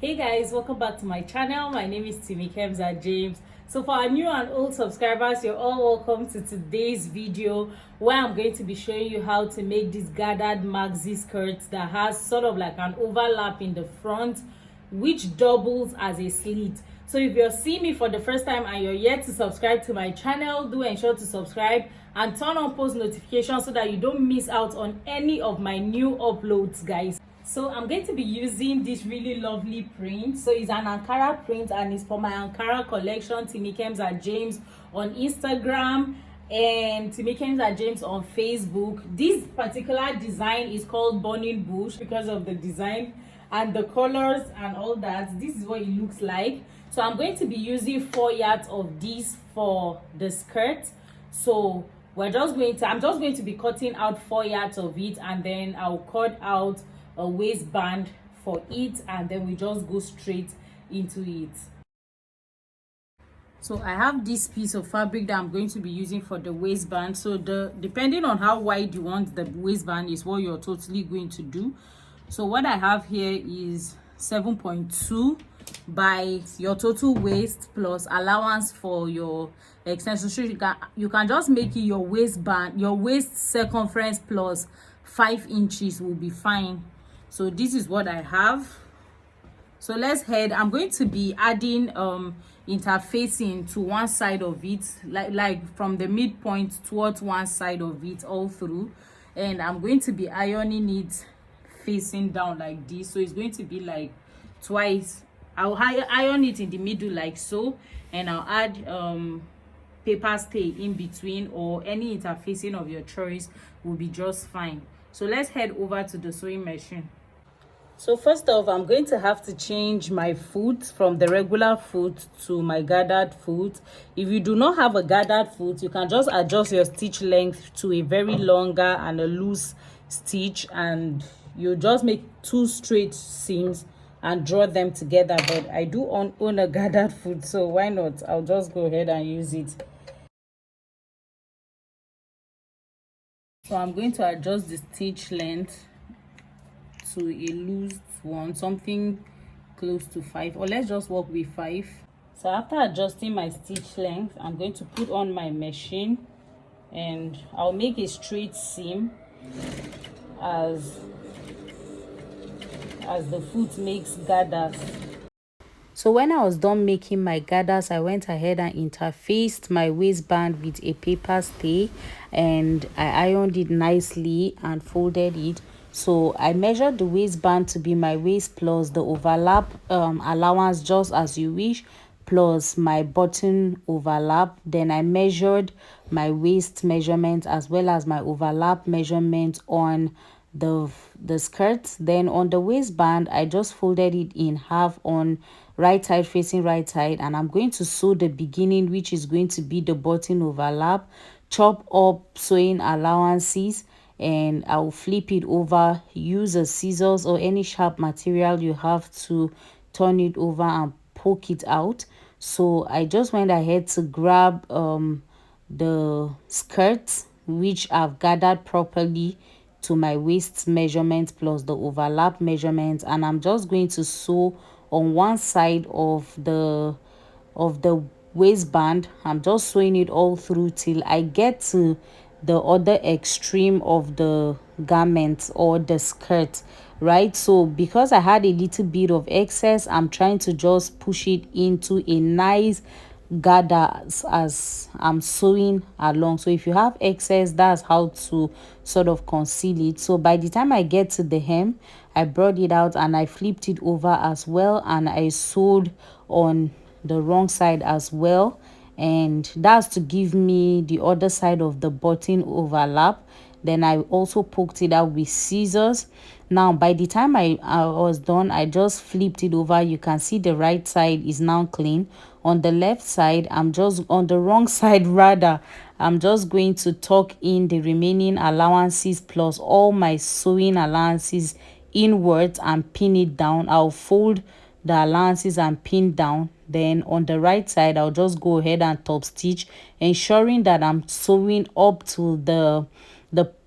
Hey guys, welcome back to my channel. My name is Timmy Kemza James. So for our new and old subscribers, you're all welcome to today's video where I'm going to be showing you how to make this gathered maxi skirt that has sort of like an overlap in the front which doubles as a slit. So if you're seeing me for the first time and you're yet to subscribe to my channel, do ensure to subscribe and turn on post notifications so that you don't miss out on any of my new uploads, guys. So I'm going to be using this really lovely print. So it's an Ankara print and it's for my Ankara collection, Timmy Kemza James on Instagram and Timmy Kemza James on Facebook. This particular design is called Burning Bush because of the design and the colors and all that. This is what it looks like. So I'm going to be using 4 yards of this for the skirt. So I'm just going to be cutting out 4 yards of it, and then I'll cut out a waistband for it, and then we just go straight into it. So I have this piece of fabric that I'm going to be using for the waistband. So depending on how wide you want the waistband is what you're totally going to do. So what I have here is 7.2 by your total waist plus allowance for your extension. So you can just make it your waistband, your waist circumference plus 5 inches will be fine. So this is what I have. So let's head. I'm going to be adding interfacing to one side of it, like from the midpoint towards one side of it all through, and I'm going to be ironing it facing down like this. So it's going to be like twice. I'll iron it in the middle like so, and I'll add paper stay in between, or any interfacing of your choice will be just fine. So let's head over to the sewing machine. So first off, I'm going to have to change my foot from the regular foot to my gathered foot. If you do not have a gathered foot, you can just adjust your stitch length to a very longer and a loose stitch, and you just make 2 straight seams and draw them together. But I do own a gathered foot, so why not? I'll just go ahead and use it. So I'm going to adjust the stitch length to a loose one, something close to 5, or let's just work with 5. So after adjusting my stitch length, I'm going to put on my machine, and I'll make a straight seam as the foot makes gathers. So when I was done making my gathers, I went ahead and interfaced my waistband with a paper stay, and I ironed it nicely and folded it. So I measured the waistband to be my waist plus the overlap allowance, just as you wish, plus my button overlap. Then I measured my waist measurement as well as my overlap measurement on the skirt. Then on the waistband, I just folded it in half on right side facing right side, and I'm going to sew the beginning, which is going to be the button overlap, chop up sewing allowances, and I'll flip it over. Use a scissors or any sharp material you have to turn it over and poke it out. So I just went ahead to grab the skirt, which I've gathered properly to my waist measurement plus the overlap measurement, and I'm just going to sew on one side of the waistband. I'm just sewing it all through till I get to the other extreme of the garment or the skirt, right? So because I had a little bit of excess, I'm trying to just push it into a nice gather as I'm sewing along. So if you have excess, that's how to sort of conceal it. So by the time I get to the hem, I brought it out and I flipped it over as well, and I sewed on the wrong side as well, and that's to give me the other side of the button overlap. Then I also poked it out with scissors. Now by the time I was done, I just flipped it over. You can see the right side is now clean. On the left side, I'm just on the wrong side rather, I'm just going to tuck in the remaining allowances plus all my sewing allowances inwards and pin it down. I'll fold the allowances and pin down. Then on the right side, I'll just go ahead and top stitch, ensuring that I'm sewing up to the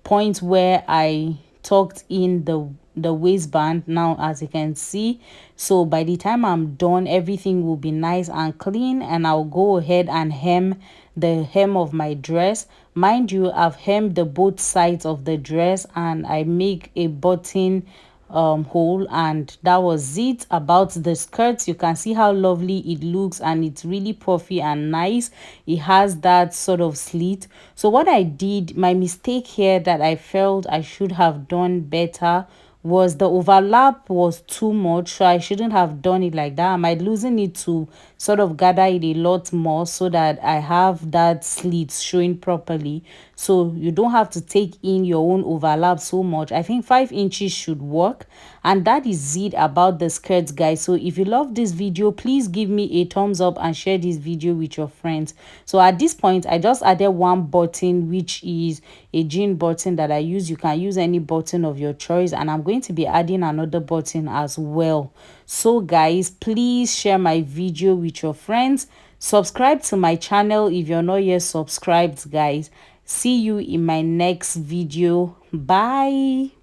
point where I tucked in the the waistband now, as you can see. So by the time I'm done, everything will be nice and clean, and I'll go ahead and hem the hem of my dress. Mind you, I've hemmed the both sides of the dress, and I make a button hole, and that was it about the skirts. You can see how lovely it looks, and it's really puffy and nice. It has that sort of slit. So what I did, my mistake here that I felt I should have done better, was the overlap was too much, so I shouldn't have done it like that. I might loosen it to sort of gather it a lot more so that I have that slit showing properly. So you don't have to take in your own overlap so much. I think 5 inches should work, and that is it about the skirts, guys. So if you love this video, please give me a thumbs up and share this video with your friends. So at this point, I just added one button, which is a jean button that I use. You can use any button of your choice, and I'm going to be adding another button as well. So guys, please share my video with your friends. Subscribe to my channel if you're not yet subscribed, guys. See you in my next video. Bye.